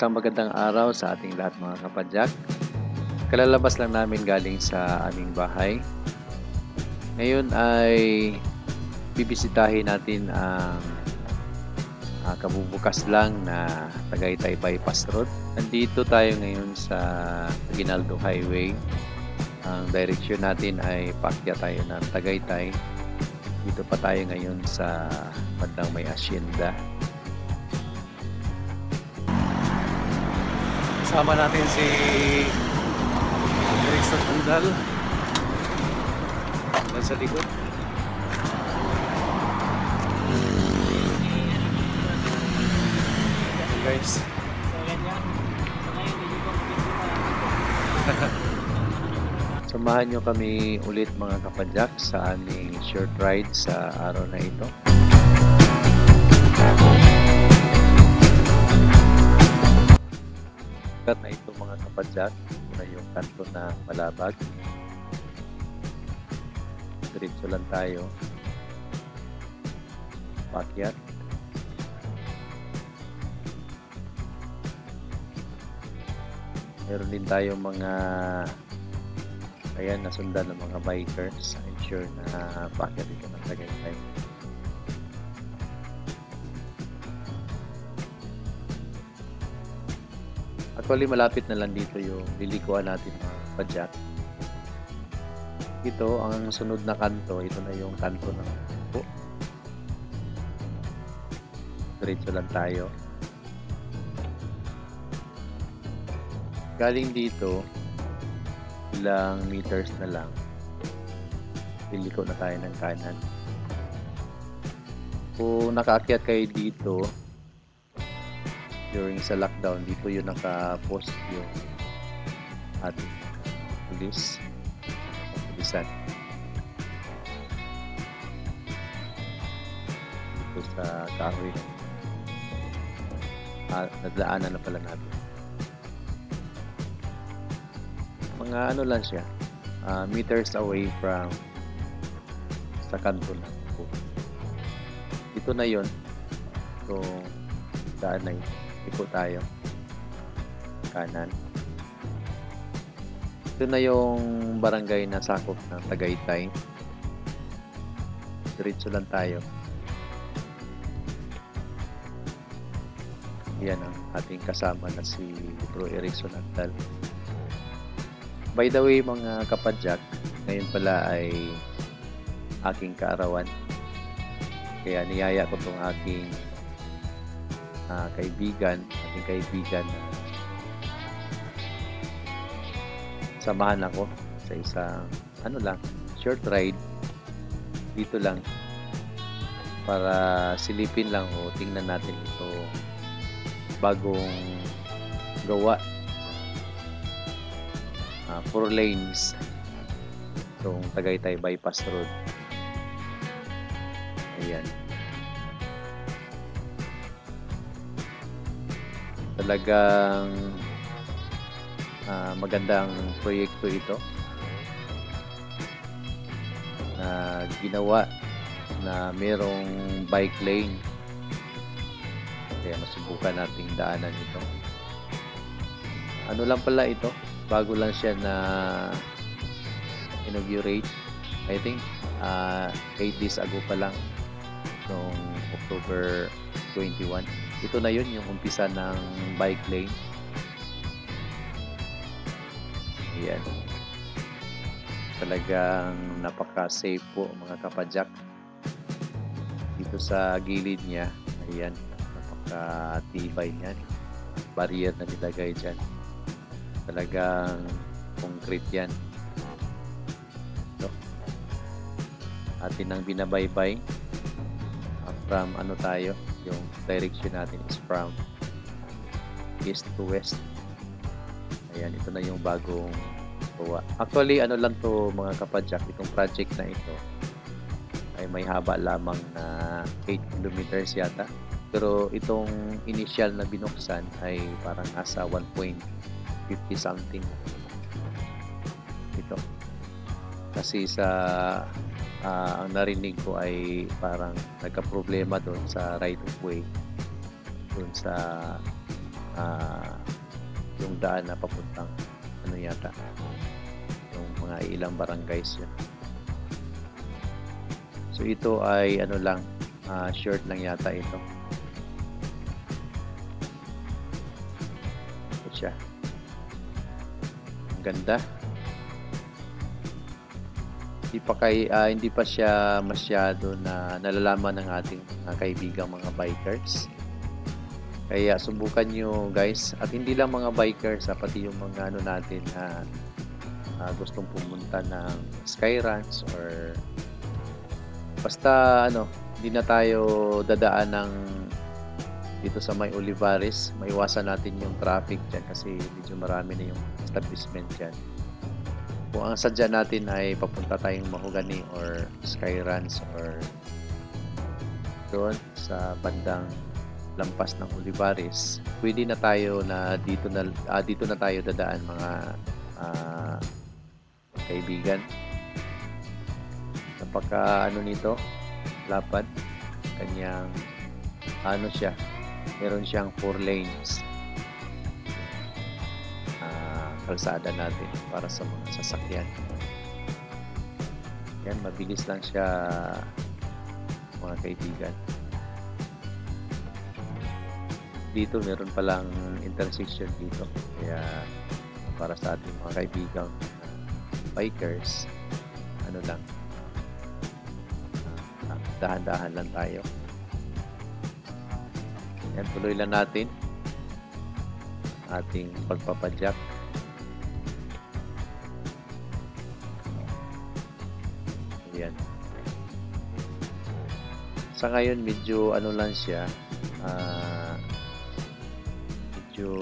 Isang magandang araw sa ating lahat mga kapadyak. Kalalabas lang namin galing sa aming bahay. Ngayon ay bibisitahin natin ang kabubukas lang na Tagaytay Bypass Road. Nandito tayo ngayon sa Aguinaldo Highway. Ang direksyon natin ay paakyat tayo ng Tagaytay. Dito pa tayo ngayon sa bandang may asyenda. Kasama natin si Erickson Andal sa likod. Guys, samahan nyo kami ulit mga kapadyak sa aming short ride sa araw na ito. Na ito mga kapadyak na yung kanto na Malabag. Diretso lang tayo paakyat. Meron din tayo mga nasundan ng mga bikers. I'm sure na paakyat ito ng Tagaytay. Actually, malapit na lang dito yung lilikuan natin mga padyak. Ito, ang sunod na kanto, ito na yung kanto ng po. Diretso lang tayo. Galing dito, ilang meters na lang, liliko na tayo ng kanan. Kung nakaakyat kayo dito, during sa lockdown, dito yung naka-post yung ating pulisan dito sa kahoy. Nadaanan na pala natin. Mga ano lang siya, meters away from sa kanto na po. Dito na yon. So daan na yun. Ikot tayo kanan. Ito na yung barangay na sakop ng Tagaytay. Diretso lang tayo. Yan ang ating kasama na si Bro Erickson Andal. By the way mga kapadyak, ngayon pala ay aking kaarawan. Kaya niyaya ko itong aking ating kaibigan na samahan ako sa isang short ride dito lang para silipin lang o tingnan natin ito bagong gawa, 4 lanes itong Tagaytay Bypass Road. Ayan, talagang magandang proyekto ito na ginawa na merong bike lane. Kaya masubukan nating daanan ito. Ano lang pala ito, bago lang siya na inaugurate. I think 8 days ago pa lang, noong October 21. Ito na yun, yung umpisa ng bike lane. Ayan. Talagang napaka-safe po mga kapadyak. Dito sa gilid niya, ayan, napaka-tibay yan. Barrier na nilagay dyan. Talagang concrete yan. So, atin ang binabaybay. From tayo, yung direction natin is from east to west. Ayan, ito na yung bagong gawa. Actually, lang to mga kapadyak, itong project na ito ay may haba lamang na 8 kilometers yata. Pero itong initial na binuksan ay parang nasa 1.50 something ito. Kasi sa ang narinig ko ay parang nagka-problema doon sa right of way doon sa yung daan na papuntang ano yata, yung mga ilang barangays yun. So ito ay ano lang, short lang yata ito. Ito siya. Ang ganda. Hindi pa siya masyado na nalalaman ng ating kaibigang mga bikers. Kaya subukan nyo guys, at hindi lang mga bikers, pati yung mga ano natin na gustong pumunta ng Skyruns or basta ano, hindi na tayo dadaan ng dito sa may Olivares. Maiwasan natin yung traffic dyan kasi medyo marami na yung establishment dyan. Kung ang sadya natin ay papunta tayong Mahogany or Skyruns or doon sa bandang lampas ng Olivares, pwede na tayo na dito na tayo dadaan mga kaibigan. Napaka ano nito, lapad, kanyang ano siya, meron siyang 4 lanes. Kalsada natin para sa mga sasakyan. Yan, mabilis lang siya mga kaibigan. Dito meron palang intersection dito, kaya para sa ating mga kaibigang bikers, ano lang, dahan-dahan lang tayo. Yan, tuloy lang natin ating pagpapadyak. Yan. Sa ngayon medyo ano lang siya, medyo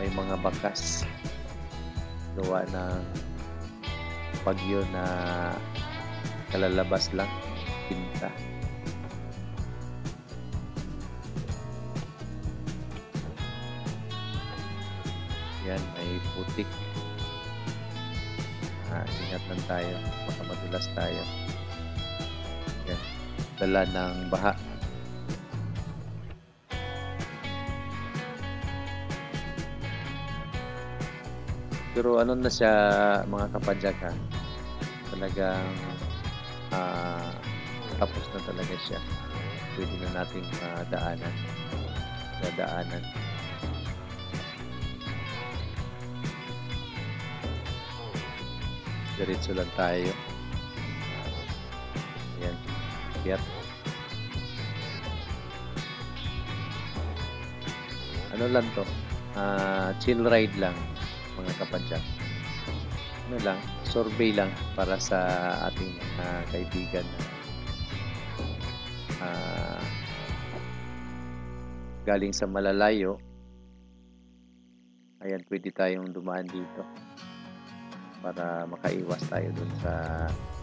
may mga bakas gawa ng bagyo na kalalabas lang, pinta. Yan, may putik. Ingat lang tayo, baka madulas tayo. Yan, dala ng baha. Pero ano na siya mga kapadyak, talagang tapos na talaga siya. Pwede na nating dadaanan. Diretso lang tayo. Ayan. Akyat. Ano lang to? Chill ride lang mga kapadyak. Ano lang? Survey lang para sa ating mga kaibigan. Galing sa malalayo. Ayan, pwede tayong dumaan dito para makaiwas tayo dun sa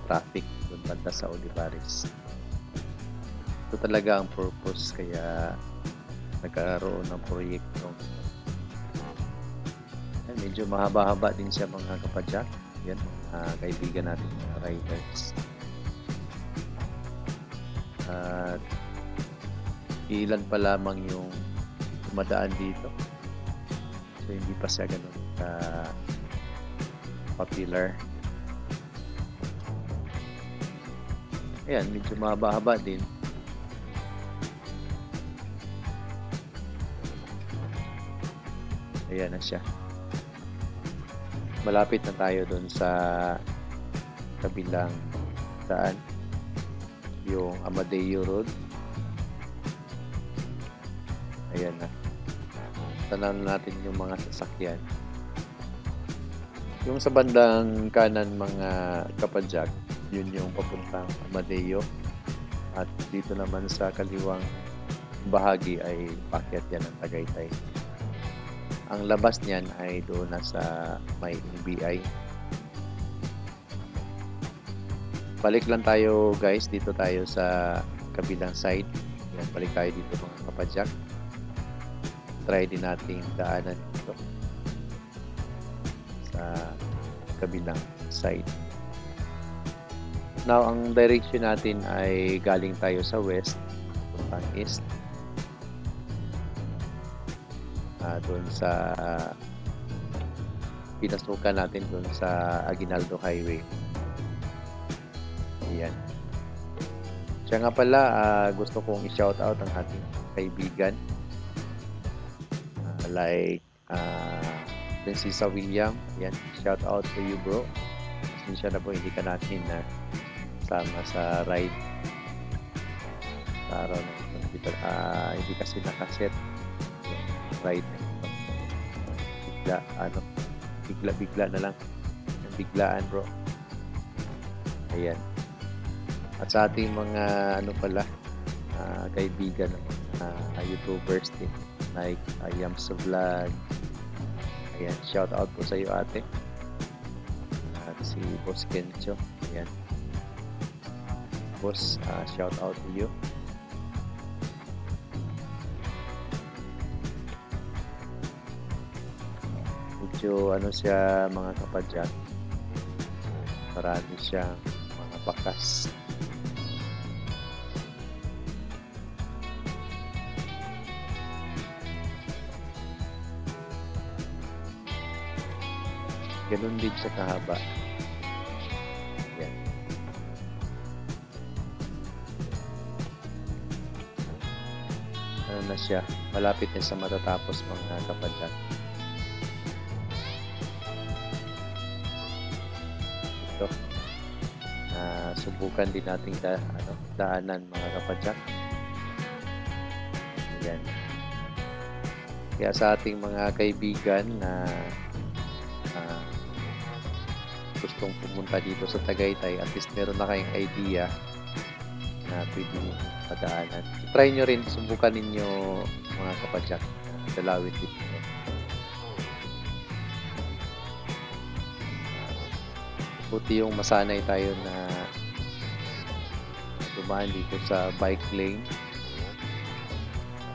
traffic dun banda sa Olivares. Ito talaga ang purpose kaya nagkaroon ng proyekto. Medyo mahaba-haba din siya mga kapadyak. Yan, mga kaibigan natin mga riders. At ilan pa lamang yung dumadaan dito. So hindi pa siya ganun popular. Ayan, medyo mahaba-haba din. Ayan na siya. Malapit na tayo doon sa kabilang daan, yung Amadeo Road. Ayan na. Tanaw natin yung mga sasakyan. Yung sa bandang kanan mga kapadyak, yun yung papuntang Amadeo. At dito naman sa kaliwang bahagi ay paakyat yan ng Tagaytay. Ang labas niyan ay doon na sa may NBI. Balik lang tayo guys, dito tayo sa kabilang side. Yan, balik tayo dito mga kapadyak. Try din natin daanan dito sa kabilang side. Now, ang direction natin ay galing tayo sa west, puntang east. doon sa pinasukan natin doon sa Aguinaldo Highway. Ayan. Siya nga pala, gusto kong i-shout out ang ating kaibigan. Like Princesa William. Ayan, shout out to you, bro. Pasensya na po, hindi ka natin na sama sa ride sa araw na ito. Hindi kasi nakaset yung ride na ito. Bigla na lang. Yung biglaan, bro. Ayan. At sa ating mga kaibigan ng mga YouTubers din, like Yams Vlog. Ayan, shout out po sa iyo, ate. At si Boss Kencho. Ayan. Boss, shout out to you. Medyo siya, mga kapadyak. Marami siyang mga bakas. Ganun din siya kahaba. Yan. Na siya? Malapit na sa matatapos, mga kapadyak. Ito. Subukan din nating daanan, mga kapadyak. Yan. Kaya sa ating mga kaibigan na gustong pumunta dito sa Tagaytay, at least meron na kayong idea na pwede nyo padaanan. Try nyo rin, subukan ninyo, mga kapadyak, dalawin dito. Buti yung masanay tayo na dumaan dito sa bike lane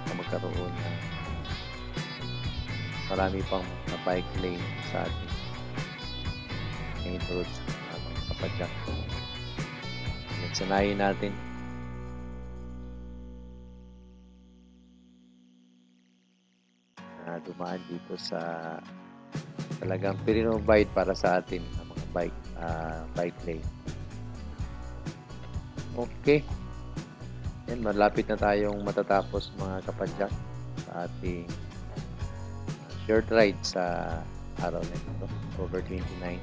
na magkaroon na marami pang mga bike lane sa ating main roads, mga kapadyak. Sanayin natin. Dumaan dito sa talagang pinrovide para sa atin ng mga bike lane. Okay. Yan, malapit na tayong matatapos, mga kapadyak, sa ating short ride sa araw na ito, over 29.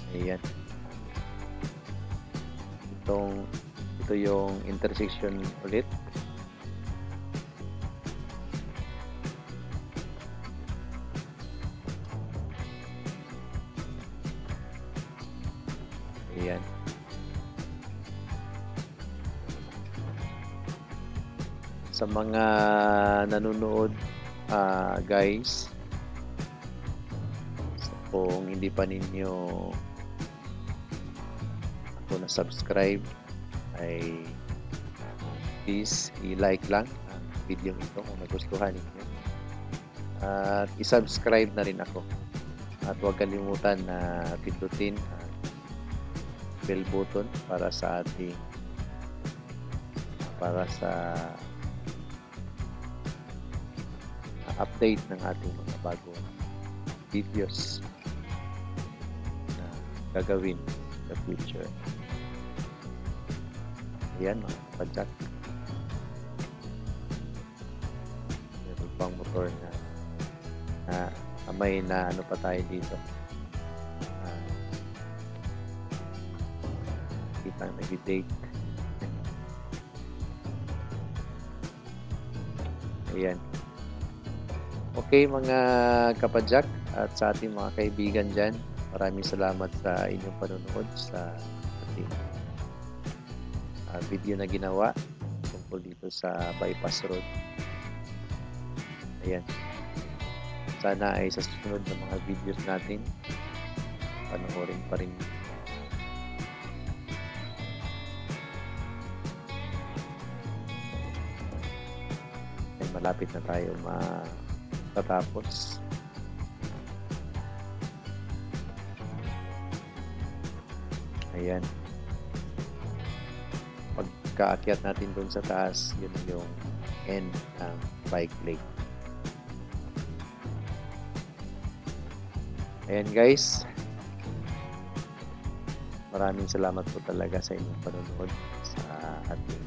Ayan. Ito yung intersection ulit. Ayan. Sa mga nanonood, guys, kung hindi pa ninyo ako na-subscribe, ay please i-like lang ang video ito kung nagustuhan ninyo. At i-subscribe na rin ako. At huwag kalimutan na pindutin ang bell button para sa update ng ating mga bagong videos na gagawin sa future. Ayan, mga kapadyak. Meron pang motor na may pa tayo dito. Kita nag-date. Ayan. Okay, mga kapadyak, at sa ating mga kaibigan dyan, maraming salamat sa inyong panonood sa ating video na ginawa tungkol dito sa bypass road. Ayan. Sana ay sa susunod na mga videos natin, panoorin pa rin. Ayan, malapit na tayo matatapos. Ayan. Pagkaakyat natin doon sa taas, yun yung end ng bike lane. Ayan guys, maraming salamat po talaga sa inyong panonood sa ating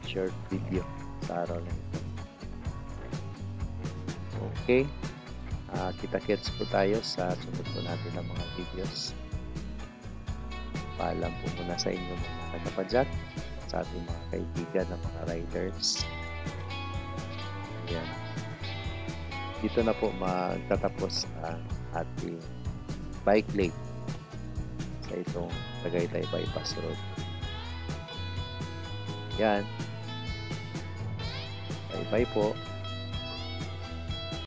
short video sa araw na ito. Okay, kita-kits po tayo sa sunod po natin ng mga videos. Paalam po muna sa inyo mga kapadyak, sa ating mga kaibigan ng mga riders. Ayan. Dito na po magtatapos ang ating bike lane sa itong Tagaytay Bypass Road. Yan. Bye-bye po.